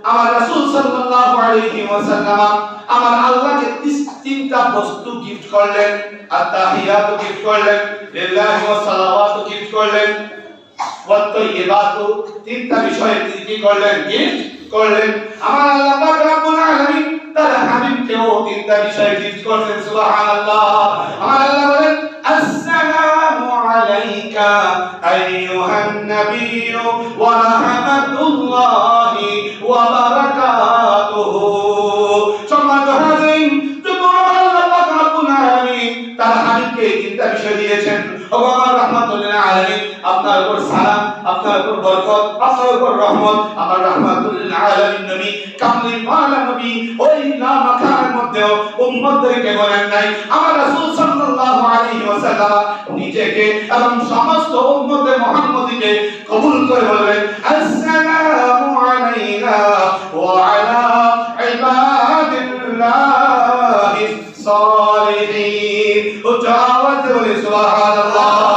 আমার রাসূল সাল্লাল্লাহু আলাইহি ওয়াসাল্লাম আমার আল্লাহকে তিনটা বস্তু গিফট করলেন। আত-তাহিয়াতু গিফট করলেন, লিল্লাহি ওয়া সালাওয়াতু গিফট করলেন, ওয়া তাইয়্যিবাতু তিনটা বিষয়ে তিনি কি করলেন? গিফট করলেন। আমার আল্লাহ পাক রব্বুল আলামিন তার হাবিবকেও তিনটা বিষয়ে গিফট করলেন। সুবহানাল্লাহ। আমার আল্লাহ বলেন, আসসালামু আলাইকা আইয়ুহান নাবিয়্যু ওয়া রাহমাতুল্লাহি ওয়া বারাকাতুহু। সম্মানিত হাজিরিন, যখন আল্লাহ পাক রব্বুল আলামিন তার হাবিবকে তিনটা বিষয় দিয়েছেন, ও আমার রাহমাতুল আলামিন, আপনার উপর সালাম, আপনার উপর বরকত, আপনার উপর রহমত, আমার রাহমাতুল আলামিন নবী কামলি ওয়ালা নবী ওই নাম মাকানের মধ্যেও উম্মতদেরকে বলেন নাই। আমার রাসূল সাল্লাল্লাহু আলাইহি ওয়াসাল্লাম নিজেকে এবং সমস্ত উম্মতে মুহাম্মদীকে কবুল করে বললেন, আসসালামু আলাইনা ওয়া আলা ইবাদিল্লাহিস সালিহিন। উচ্চ আওয়াজে বলে সুবহানাল্লাহ।